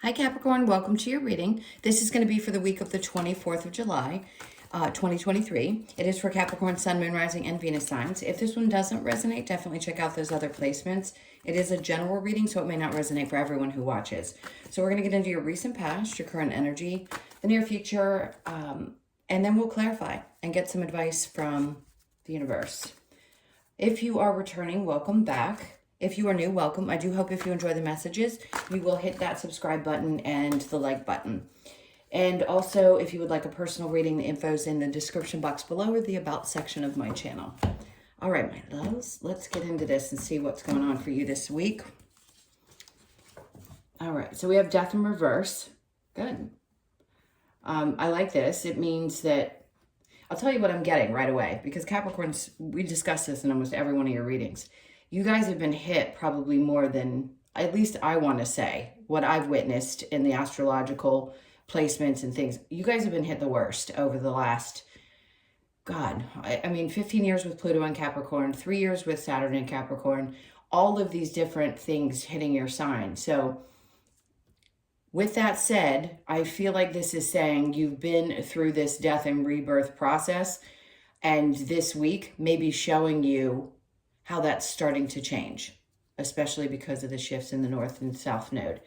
Hi Capricorn, welcome to your reading. This is going to be for the week of the 24th of July, 2023. It is for Capricorn, Sun, Moon, Rising, and Venus signs. If this one doesn't resonate, definitely check out those other placements. It is a general reading, so it may not resonate for everyone who watches. So we're going to get into your recent past, your current energy, the near future, and then we'll clarify and get some advice from the universe. If you are returning, welcome back. If you are new, welcome. I do hope if you enjoy the messages, you will hit that subscribe button and the like button. And also, if you would like a personal reading, the info is in the description box below or the about section of my channel. All right, my loves, let's get into this and see what's going on for you this week. All right, so we have Death in reverse. Good. I like this. It means that, I'll tell you what I'm getting right away, because Capricorns, we discuss this in almost every one of your readings. You guys have been hit probably more than, at least I want to say, what I've witnessed in the astrological placements and things. You guys have been hit the worst over the last, God, I mean, 15 years with Pluto in Capricorn, 3 years with Saturn in Capricorn, all of these different things hitting your sign. So with that said, I feel like this is saying you've been through this death and rebirth process, and this week may be showing you how that's starting to change, especially because of the shifts in the North and South node.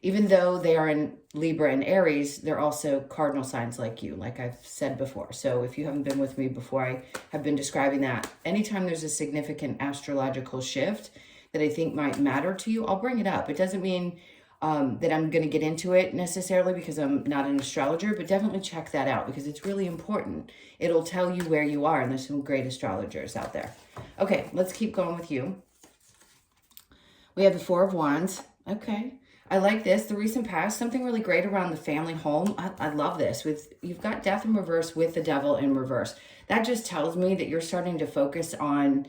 Even though they are in Libra and Aries, they're also cardinal signs like you, like I've said before. So if you haven't been with me before, I have been describing that. Anytime there's a significant astrological shift that I think might matter to you, I'll bring it up. It doesn't mean that I'm going to get into it necessarily because I'm not an astrologer, but definitely check that out because it's really important. It'll tell you where you are, and there's some great astrologers out there. Okay, let's keep going with you. We have the Four of Wands. Okay, I like this. The recent past, something really great around the family home. I love this. You've got Death in reverse with the Devil in reverse. That just tells me that you're starting to focus on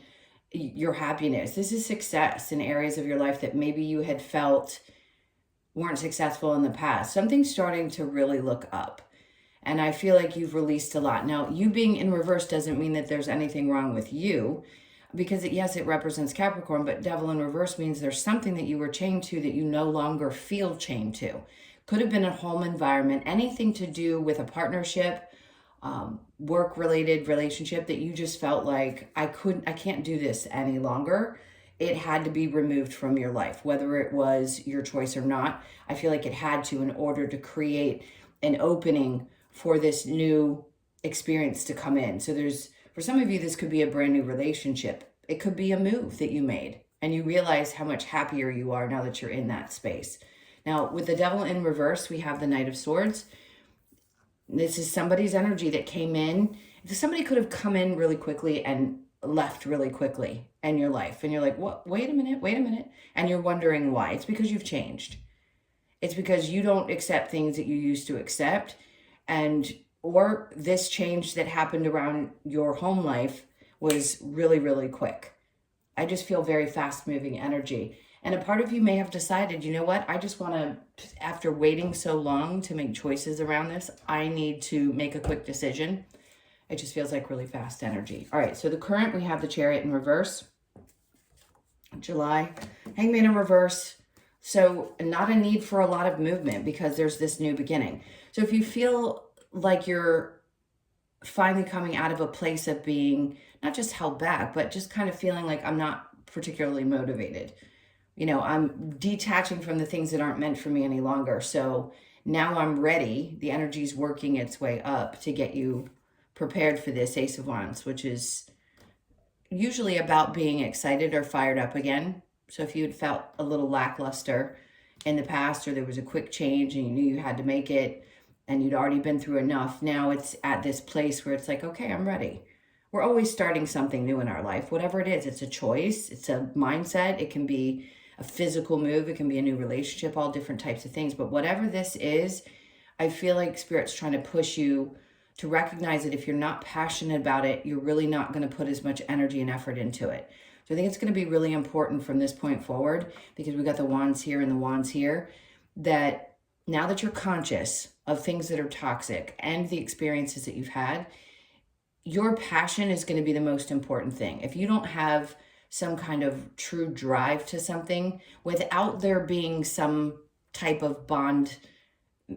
your happiness. This is success in areas of your life that maybe you had felt weren't successful in the past. Something's starting to really look up. And I feel like you've released a lot. Now, you being in reverse doesn't mean that there's anything wrong with you, because yes, it represents Capricorn, but Devil in reverse means there's something that you were chained to that you no longer feel chained to. Could have been a home environment, anything to do with a partnership, work-related relationship that you just felt like, I can't do this any longer. It had to be removed from your life, whether it was your choice or not. I feel like it had to in order to create an opening for this new experience to come in. So for some of you, this could be a brand new relationship. It could be a move that you made and you realize how much happier you are now that you're in that space. Now, with the Devil in reverse, we have the Knight of Swords. This is somebody's energy that came in. Somebody could have come in really quickly and left really quickly in your life. And you're like, what? Wait a minute. And you're wondering why. It's because you've changed. It's because you don't accept things that you used to accept. Or this change that happened around your home life was really, really quick. I just feel very fast moving energy. And a part of you may have decided, you know what? I just want to, after waiting so long to make choices around this, I need to make a quick decision. It just feels like really fast energy. All right, so the current, we have the Chariot in reverse. July, Hangman in reverse. So not a need for a lot of movement because there's this new beginning. So if you feel like you're finally coming out of a place of being not just held back, but just kind of feeling like I'm not particularly motivated. You know, I'm detaching from the things that aren't meant for me any longer. So now I'm ready. The energy's working its way up to get you prepared for this Ace of Wands, which is usually about being excited or fired up again. So if you had felt a little lackluster in the past, or there was a quick change and you knew you had to make it and you'd already been through enough, now it's at this place where it's like, okay, I'm ready. We're always starting something new in our life, whatever it is. It's a choice, it's a mindset, it can be a physical move, it can be a new relationship, all different types of things. But whatever this is, I feel like Spirit's trying to push you to recognize that if you're not passionate about it, you're really not going to put as much energy and effort into it. So I think it's going to be really important from this point forward, because we got the Wands here and the Wands here, that now that you're conscious of things that are toxic and the experiences that you've had, your passion is going to be the most important thing. If you don't have some kind of true drive to something, without there being some type of bond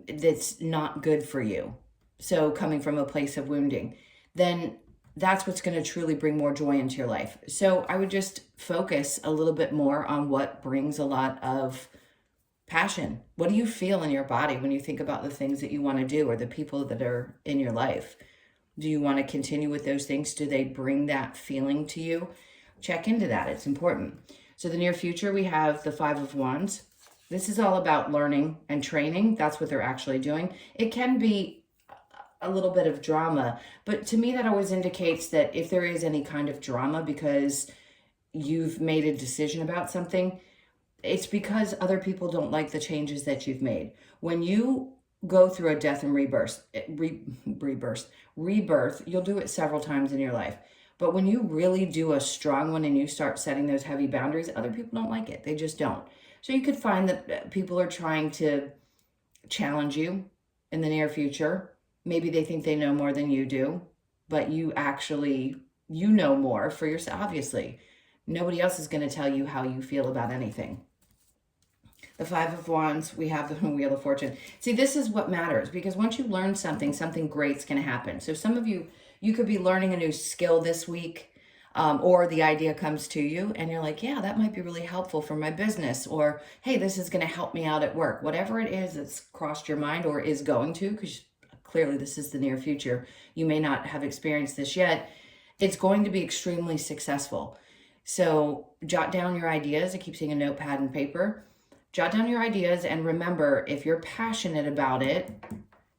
that's not good for you, so coming from a place of wounding, then that's what's going to truly bring more joy into your life. So I would just focus a little bit more on what brings a lot of passion. What do you feel in your body when you think about the things that you want to do or the people that are in your life? Do you want to continue with those things? Do they bring that feeling to you? Check into that. It's important. So the near future, we have the Five of Wands. This is all about learning and training. That's what they're actually doing. It can be a little bit of drama, but to me that always indicates that if there is any kind of drama because you've made a decision about something, it's because other people don't like the changes that you've made. When you go through a death and rebirth, you'll do it several times in your life. But when you really do a strong one and you start setting those heavy boundaries, other people don't like it. They just don't. So you could find that people are trying to challenge you in the near future. Maybe they think they know more than you do, but you know more for yourself. Obviously, nobody else is going to tell you how you feel about anything. The Five of Wands, we have the Wheel of Fortune. See, this is what matters, because once you learn something, something great's going to happen. So some of you could be learning a new skill this week, or the idea comes to you and you're like, yeah, that might be really helpful for my business, or hey, this is going to help me out at work. Whatever it is that's crossed your mind or is going to, because clearly this is the near future. You may not have experienced this yet. It's going to be extremely successful. So jot down your ideas. I keep seeing a notepad and paper. Jot down your ideas, and remember, if you're passionate about it,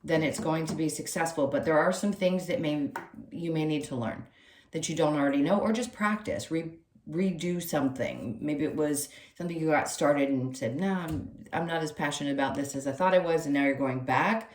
then it's going to be successful. But there are some things that you may need to learn that you don't already know, or just practice, redo something. Maybe it was something you got started and said, no, I'm not as passionate about this as I thought I was, and now you're going back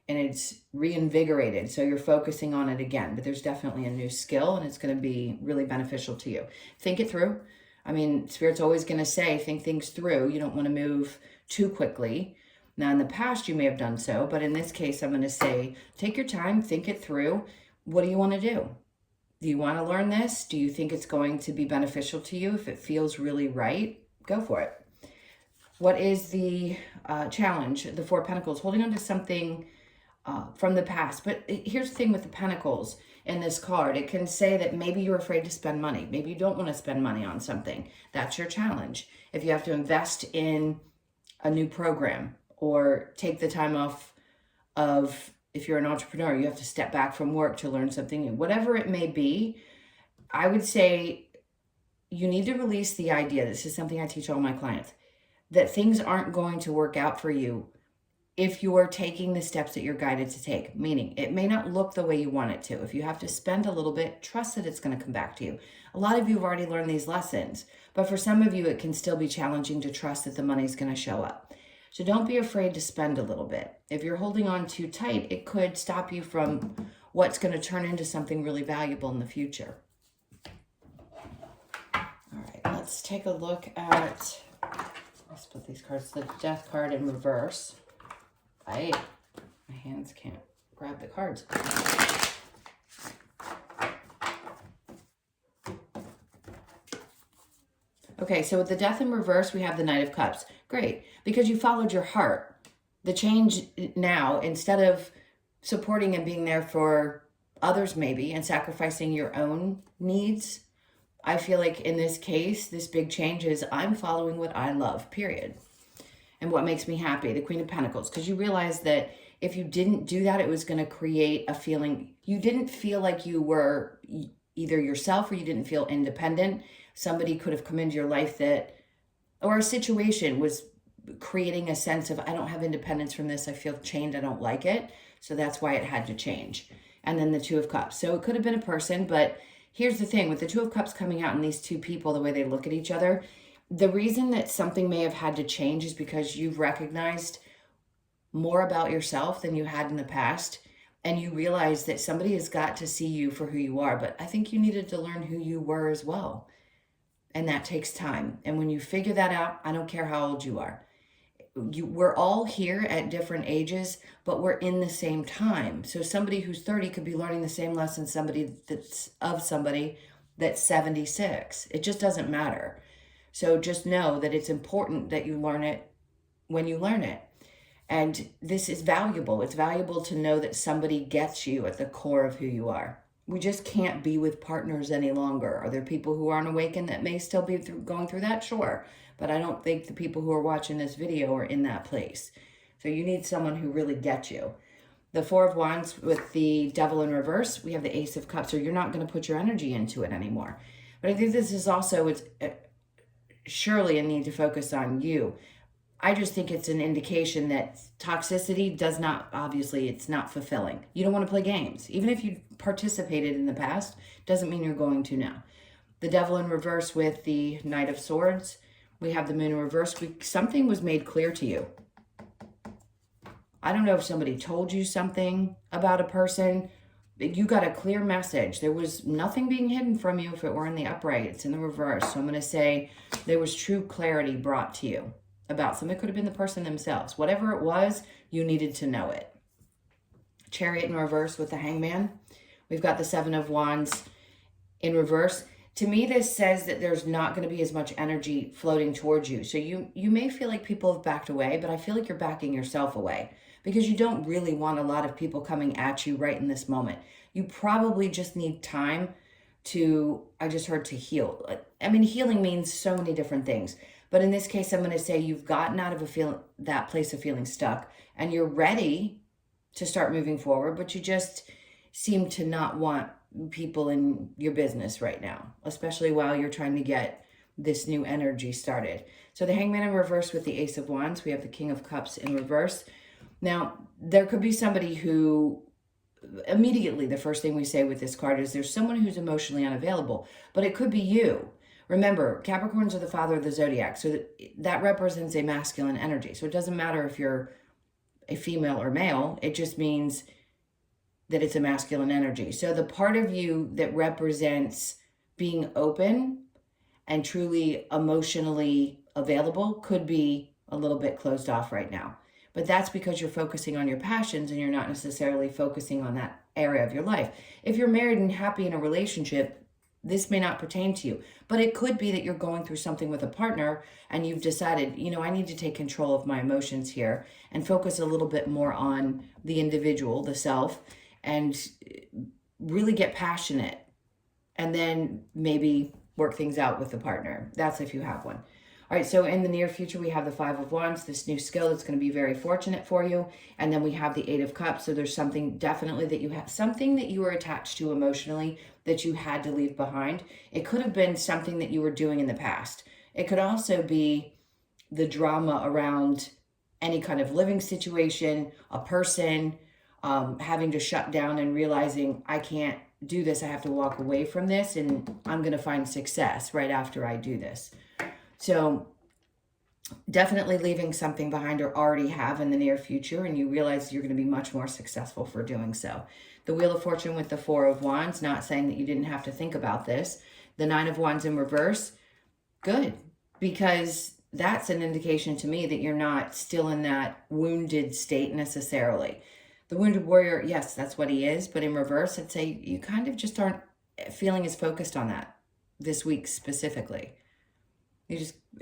and it's reinvigorated. So you're focusing on it again, but there's definitely a new skill and it's going to be really beneficial to you. Think it through. I mean, Spirit's always going to say, think things through. You don't want to move too quickly. Now, in the past, you may have done so, but in this case, I'm going to say, take your time, think it through. What do you want to do? Do you want to learn this? Do you think it's going to be beneficial to you? If it feels really right, go for it. What is the challenge? The Four of Pentacles, holding on to something from the past. But here's the thing with the Pentacles in this card. It can say that maybe you're afraid to spend money. Maybe you don't want to spend money on something. That's your challenge. If you have to invest in a new program or take the time off of, if you're an entrepreneur, you have to step back from work to learn something new. Whatever it may be, I would say you need to release the idea. This is something I teach all my clients, that things aren't going to work out for you if you are taking the steps that you're guided to take. Meaning, it may not look the way you want it to. If you have to spend a little bit, trust that it's going to come back to you. A lot of you have already learned these lessons, but for some of you, it can still be challenging to trust that the money's going to show up. So don't be afraid to spend a little bit. If you're holding on too tight, it could stop you from what's going to turn into something really valuable in the future. All right, let's take a look at, let's put these cards, the Death card in reverse. My hands can't grab the cards. Okay, so with the Death in reverse, we have the Knight of Cups. Great, because you followed your heart. The change now, instead of supporting and being there for others maybe and sacrificing your own needs, I feel like in this case, this big change is I'm following what I love, period. And what makes me happy, the Queen of Pentacles, because you realize that if you didn't do that, it was going to create a feeling. You didn't feel like you were either yourself or you didn't feel independent. Somebody could have come into your life that, or a situation was creating a sense of, I don't have independence from this. I feel chained. I don't like it. So that's why it had to change. And then the Two of Cups. So it could have been a person, but here's the thing with the Two of Cups coming out and these two people, the way they look at each other, the reason that something may have had to change is because you've recognized more about yourself than you had in the past. And you realize that somebody has got to see you for who you are. But I think you needed to learn who you were as well. And that takes time. And when you figure that out, I don't care how old you are. We're all here at different ages, but we're in the same time. So somebody who's 30 could be learning the same lesson somebody that's 76. It just doesn't matter. So just know that it's important that you learn it when you learn it. And this is valuable. It's valuable to know that somebody gets you at the core of who you are. We just can't be with partners any longer. Are there people who aren't awakened that may still be going through that? Sure. But I don't think the people who are watching this video are in that place. So you need someone who really gets you. The Four of Wands with the Devil in reverse, we have the Ace of Cups. So you're not going to put your energy into it anymore. But I think this is also, it's surely a need to focus on you. I just think it's an indication that toxicity does not, obviously, it's not fulfilling. You don't want to play games. Even if you participated in the past, doesn't mean you're going to now. The Devil in reverse with the Knight of Swords. We have the Moon in reverse. Something was made clear to you. I don't know if somebody told you something about a person. You got a clear message. There was nothing being hidden from you if it were in the upright. It's in the reverse. So I'm going to say there was true clarity brought to you about something. It could have been the person themselves. Whatever it was, you needed to know it. Chariot in reverse with the Hangman. We've got the Seven of Wands in reverse. To me, this says that there's not going to be as much energy floating towards you. So you may feel like people have backed away, but I feel like you're backing yourself away because you don't really want a lot of people coming at you right in this moment. You probably just need time to, I just heard, to heal. I mean, healing means so many different things. But in this case, I'm going to say you've gotten out of that place of feeling stuck and you're ready to start moving forward, but you just seem to not want people in your business right now, especially while you're trying to get this new energy started. So the Hangman in reverse with the Ace of Wands. We have the King of Cups in reverse. Now, there could be somebody who immediately the first thing we say with this card is there's someone who's emotionally unavailable, but it could be you. Remember, Capricorns are the father of the zodiac, so that represents a masculine energy. So it doesn't matter if you're a female or male, it just means that it's a masculine energy. So the part of you that represents being open and truly emotionally available could be a little bit closed off right now. But that's because you're focusing on your passions and you're not necessarily focusing on that area of your life. If you're married and happy in a relationship, this may not pertain to you, but it could be that you're going through something with a partner and you've decided, you know, I need to take control of my emotions here and focus a little bit more on the individual, the self, and really get passionate and then maybe work things out with the partner. That's if you have one. All right, so in the near future, we have the Five of Wands, this new skill that's going to be very fortunate for you. And then we have the Eight of Cups. So there's something definitely that you have, something that you were attached to emotionally that you had to leave behind. It could have been something that you were doing in the past. It could also be the drama around any kind of living situation, a person, having to shut down and realizing I can't do this. I have to walk away from this and I'm going to find success right after I do this. So definitely leaving something behind or already have in the near future, and you realize you're going to be much more successful for doing so. The Wheel of Fortune with the Four of Wands, not saying that you didn't have to think about this. The Nine of Wands in reverse, good, because that's an indication to me that you're not still in that wounded state necessarily. The Wounded Warrior, yes, that's what he is, but in reverse, I'd say you kind of just aren't feeling as focused on that this week specifically.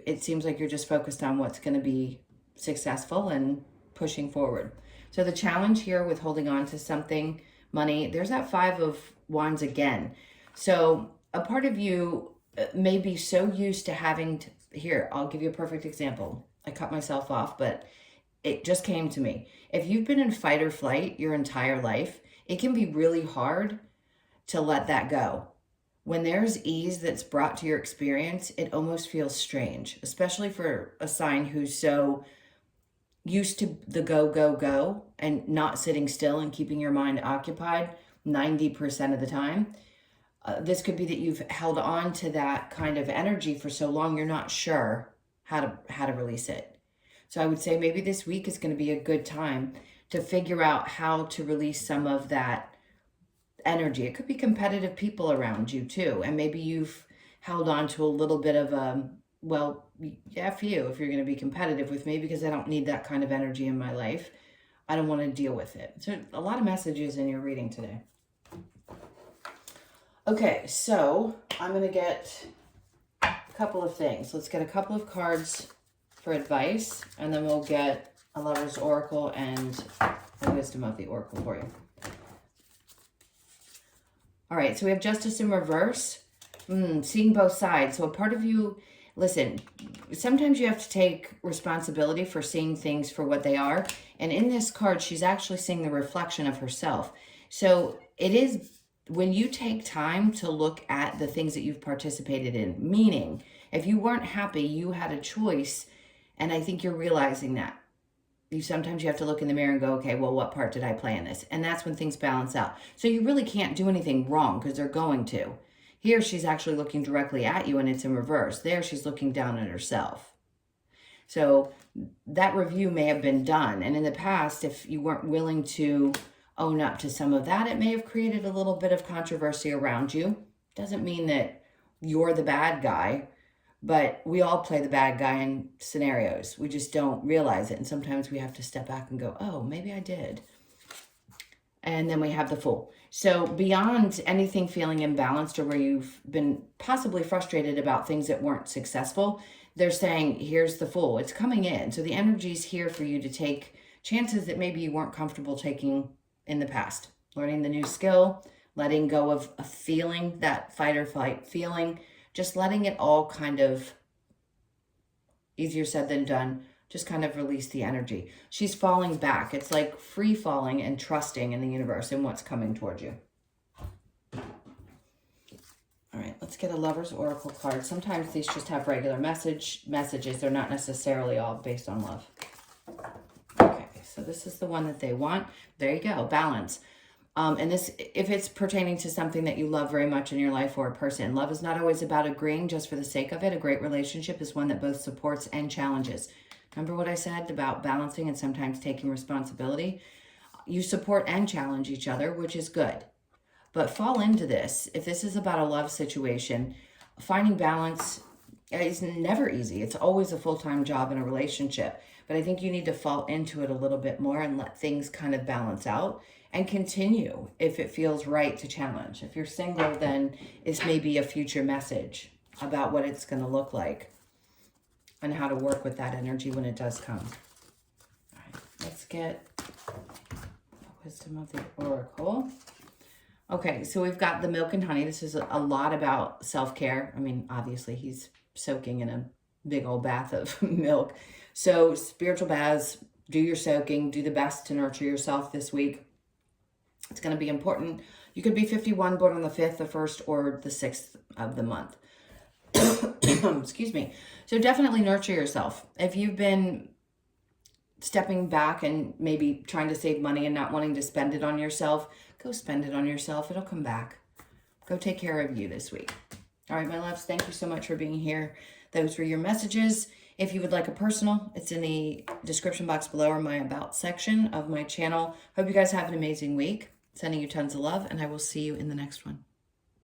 It seems like you're just focused on what's going to be successful and pushing forward. So the challenge here with holding on to something, money, there's that Five of Wands again. So a part of you may be so used to having to, here, I'll give you a perfect example. I cut myself off, but it just came to me. If you've been in fight or flight your entire life, it can be really hard to let that go. When there's ease that's brought to your experience, it almost feels strange, especially for a sign who's so used to the go, go, go and not sitting still and keeping your mind occupied 90% of the time. This could be that you've held on to that kind of energy for so long, you're not sure how to release it. So I would say maybe this week is going to be a good time to figure out how to release some of that energy. It could be competitive people around you too. And maybe you've held on to a little bit of well, F you if you're going to be competitive with me because I don't need that kind of energy in my life. I don't want to deal with it. So a lot of messages in your reading today. Okay, so I'm going to get a couple of things. Let's get a couple of cards for advice, and then we'll get a Lover's Oracle and the Wisdom of the Oracle for you. All right, so we have Justice in reverse. Seeing both sides. So a part of you, listen, sometimes you have to take responsibility for seeing things for what they are. And in this card, she's actually seeing the reflection of herself. So it is when you take time to look at the things that you've participated in, meaning if you weren't happy, you had a choice. And I think you're realizing that. Sometimes you have to look in the mirror and go, okay, well, what part did I play in this? And that's when things balance out. So you really can't do anything wrong because they're going to. Here, she's actually looking directly at you and it's in reverse. There, she's looking down at herself. So that review may have been done. And in the past, if you weren't willing to own up to some of that, it may have created a little bit of controversy around you. Doesn't mean that you're the bad guy, but we all play the bad guy in scenarios. We just don't realize it. And sometimes we have to step back and go, oh, maybe I did. And then we have the Fool. So beyond anything feeling imbalanced or where you've been possibly frustrated about things that weren't successful, they're saying, here's the Fool. It's coming in. So the energy is here for you to take chances that maybe you weren't comfortable taking in the past. Learning the new skill, letting go of a feeling, that fight or flight feeling, just letting it all kind of, easier said than done, just kind of release the energy. She's falling back. It's like free falling and trusting in the universe and what's coming towards you. All right, let's get a Lover's Oracle card. Sometimes these just have regular messages. They're not necessarily all based on love. Okay, so this is the one that they want. There you go, balance. And this, if it's pertaining to something that you love very much in your life or a person, love is not always about agreeing just for the sake of it. A great relationship is one that both supports and challenges. Remember what I said about balancing and sometimes taking responsibility? You support and challenge each other, which is good. But fall into this. If this is about a love situation, finding balance is never easy. It's always a full-time job in a relationship. But I think you need to fall into it a little bit more and let things kind of balance out and continue if it feels right to challenge. If you're single, then it's maybe a future message about what it's going to look like and how to work with that energy when it does come. All right, let's get the Wisdom of the Oracle. Okay, so we've got the Milk and Honey. This is a lot about self-care. I mean, obviously he's soaking in a big old bath of milk. So spiritual baths, do your soaking, do the best to nurture yourself this week. It's going to be important. You could be 51, born on the 5th, the 1st, or the 6th of the month. Excuse me. So definitely nurture yourself. If you've been stepping back and maybe trying to save money and not wanting to spend it on yourself, go spend it on yourself. It'll come back. Go take care of you this week. All right, my loves, thank you so much for being here. Those were your messages. If you would like a personal, it's in the description box below or my About section of my channel. Hope you guys have an amazing week. Sending you tons of love, and I will see you in the next one.